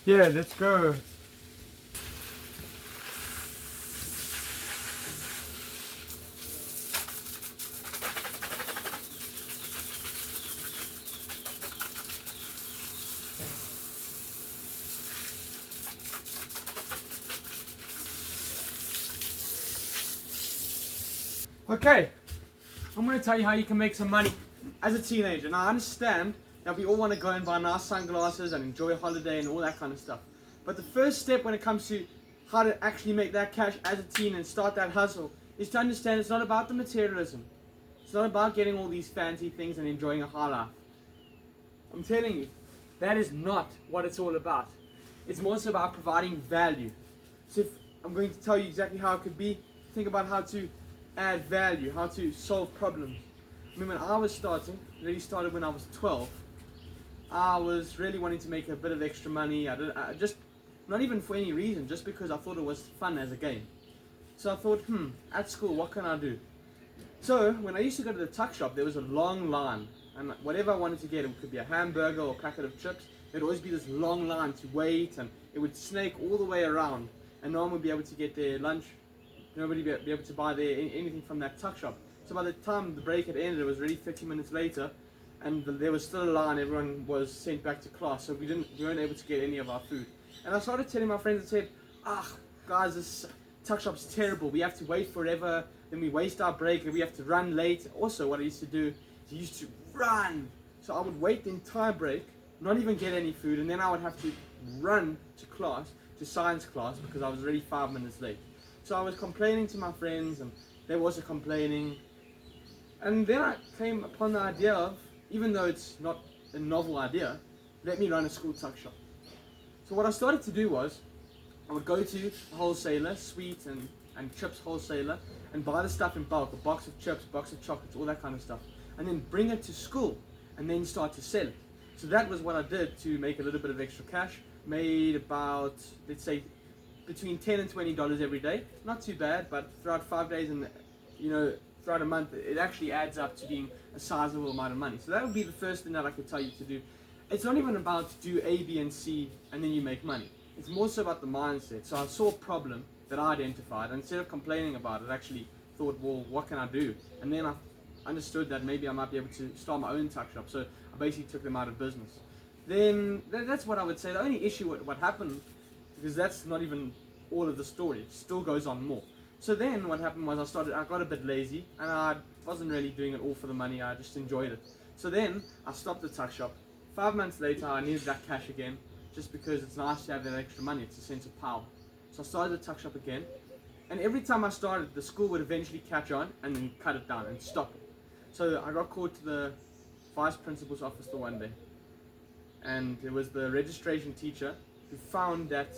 Yeah, let's go. Okay, I'm going to tell you how you can make some money as a teenager. Now, I understand that we all want to go and buy nice sunglasses and enjoy a holiday and all that kind of stuff. But the first step when it comes to how to actually make that cash as a teen and start that hustle is to understand it's not about the materialism. It's not about getting all these fancy things and enjoying a high life. I'm telling you, that is not what it's all about. It's more so about providing value. So if I'm going to tell you exactly how it could be, think about how to add value, how to solve problems. I mean, when I was starting, really started when I was 12, I was really wanting to make a bit of extra money. I just, not even for any reason, just because I thought it was fun as a game. So I thought, at school, what can I do? So when I used to go to the tuck shop, there was a long line, and whatever I wanted to get, it could be a hamburger or a packet of chips, there'd always be this long line to wait, and it would snake all the way around, and no one would be able to get their lunch. Nobody would be able to buy anything from that tuck shop. So by the time the break had ended, it was already 30 minutes later, and there was still a line. Everyone was sent back to class, so we weren't able to get any of our food. And I started telling my friends, I said, guys, this tuck shop's terrible. We have to wait forever, then we waste our break, and we have to run late. Also, what I used to do is I used to run. So I would wait the entire break, not even get any food, and then I would have to run to class, to science class, because I was already 5 minutes late. So I was complaining to my friends, and they were also complaining. And then I came upon the idea of, even though it's not a novel idea, let me run a school tuck shop. So what I started to do was, I would go to a wholesaler, sweet and chips wholesaler, and buy the stuff in bulk, a box of chips, a box of chocolates, all that kind of stuff, and then bring it to school, and then start to sell it. So that was what I did to make a little bit of extra cash. Made about, let's say, between $10 and $20 every day. Not too bad, but throughout 5 days and throughout a month, it actually adds up to being a sizable amount of money. So that would be the first thing that I could tell you to do. It's not even about do A, B, and C, and then you make money. It's more so about the mindset. So I saw a problem that I identified, and instead of complaining about it, I actually thought, well, what can I do? And then I understood that maybe I might be able to start my own tuck shop. So I basically took them out of business. Then that's what I would say. The only issue with what happened, because that's not even all of the story, it still goes on more. So then what happened was I got a bit lazy, and I wasn't really doing it all for the money, I just enjoyed it. So then I stopped the tuck shop. 5 months later I needed that cash again, just because it's nice to have that extra money, it's a sense of power. So I started the tuck shop again, and every time I started, the school would eventually catch on and then cut it down and stop it. So I got called to the vice principal's office the one day, and it was the registration teacher who found that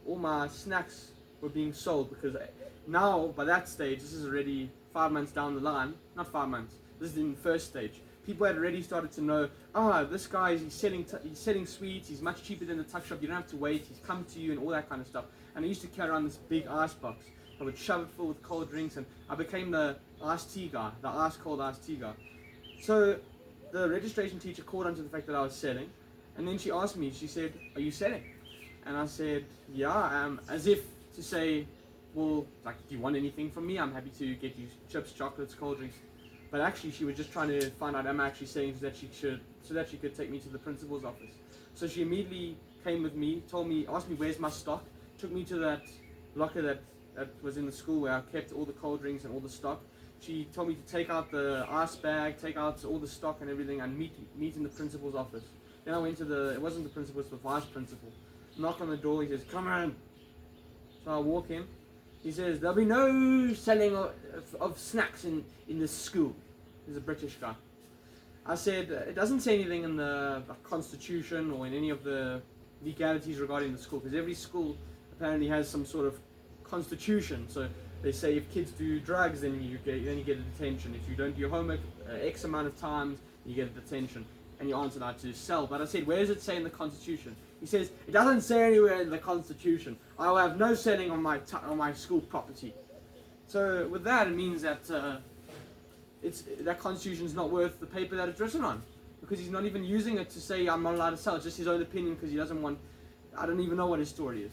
all my snacks were being sold, because now by that stage, this is already 5 months down the line, not 5 months, this is in the first stage. People had already started to know, this guy, he's selling sweets, he's much cheaper than the tuck shop, you don't have to wait, he's come to you and all that kind of stuff. And I used to carry around this big ice box. I would shove it full with cold drinks, and I became the iced tea guy, the ice cold iced tea guy. So the registration teacher caught onto the fact that I was selling, and then she asked me, she said, are you selling? And I said, yeah, I am, as if to say, well, like, do you want anything from me? I'm happy to get you chips, chocolates, cold drinks. But actually, she was just trying to find out, am I actually selling, so that she could take me to the principal's office. So she immediately came with me, asked me where's my stock, took me to that locker that was in the school where I kept all the cold drinks and all the stock. She told me to take out the ice bag, take out all the stock and everything, and meet in the principal's office. Then I went to it wasn't the principal, it was the vice principal. Knock on the door, he says, come in. So I walk in, he says, there'll be no selling of snacks in this school. He's a British guy. I said, it doesn't say anything in the constitution or in any of the legalities regarding the school, because every school apparently has some sort of constitution. So they say if kids do drugs, then you get a detention. If you don't do your homework X amount of times, you get a detention. And you answered I to sell. But I said, where does it say in the constitution? He says, it doesn't say anywhere in the constitution. I will have no selling on my school property. So with that, it means that that constitution is not worth the paper that it's written on, because he's not even using it to say I'm not allowed to sell. It's just his own opinion, because he doesn't want I don't even know what his story is.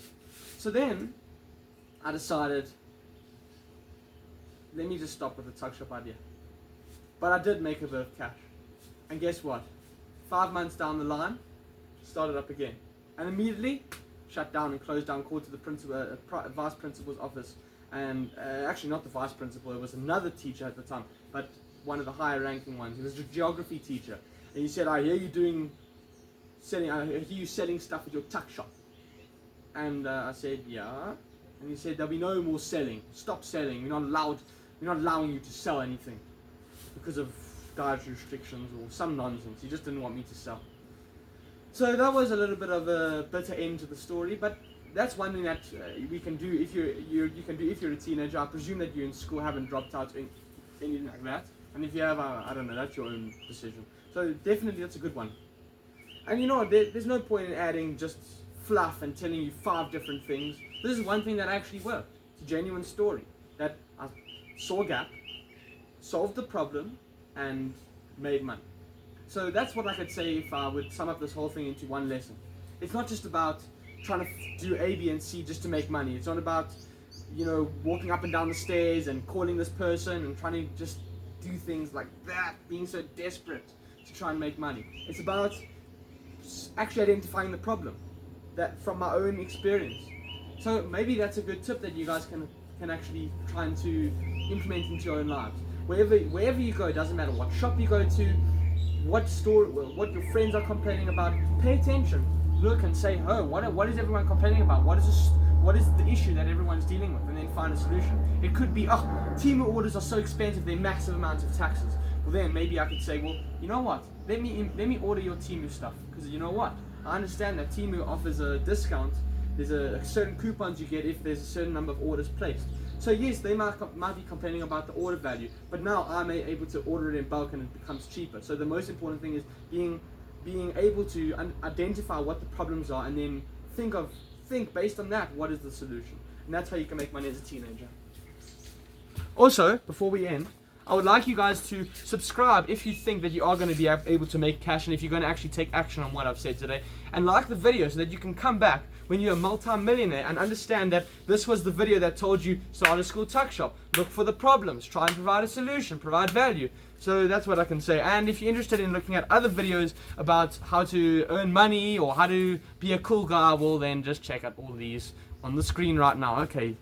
So then I decided, let me just stop with the tuck shop idea. But I did make a bit of cash. And guess what? 5 months down the line, started up again. And immediately shut down and closed down, called to the principal, vice principal's office. And actually not the vice principal, it was another teacher at the time, but one of the higher ranking ones. He was a geography teacher. And he said, I hear you selling stuff at your tuck shop. And I said, yeah. And he said, there'll be no more selling. Stop selling. We're not allowing you to sell anything because of dietary restrictions or some nonsense. He just didn't want me to sell. So that was a little bit of a bitter end to the story, but that's one thing that we can do if you're a teenager. I presume that you in school haven't dropped out or anything like that. And if you have, I don't know, that's your own decision. So definitely that's a good one. And you know what, there's no point in adding just fluff and telling you 5 different things. This is one thing that actually worked. It's a genuine story that I saw a gap, solved the problem, and made money. So that's what I could say if I would sum up this whole thing into one lesson. It's not just about trying to do A, B, and C just to make money. It's not about, walking up and down the stairs and calling this person and trying to just do things like that, being so desperate to try and make money. It's about actually identifying the problem, that from my own experience. So maybe that's a good tip that you guys can actually try and to implement into your own lives. Wherever you go, it doesn't matter what shop you go to, what store, what your friends are complaining about. Pay attention, look and say, oh, what is everyone complaining about? What is the issue that everyone's dealing with? And then find a solution. It could be, Temu orders are so expensive, they're massive amounts of taxes. Well, then maybe I could say, well, you know what? Let me order your Temu stuff, because you know what? I understand that Temu offers a discount. There's a certain coupons you get if there's a certain number of orders placed. So yes, they might be complaining about the order value, but now I'm able to order it in bulk and it becomes cheaper. So the most important thing is being able to identify what the problems are, and then think based on that, what is the solution? And that's how you can make money as a teenager. Also, before we end, I would like you guys to subscribe if you think that you are going to be able to make cash, and if you're going to actually take action on what I've said today, and like the video so that you can come back when you're a multi-millionaire and understand that this was the video that told you start a school tuck shop, look for the problems, try and provide a solution, provide value. So that's what I can say. And if you're interested in looking at other videos about how to earn money or how to be a cool guy, well then just check out all these on the screen right now. Okay.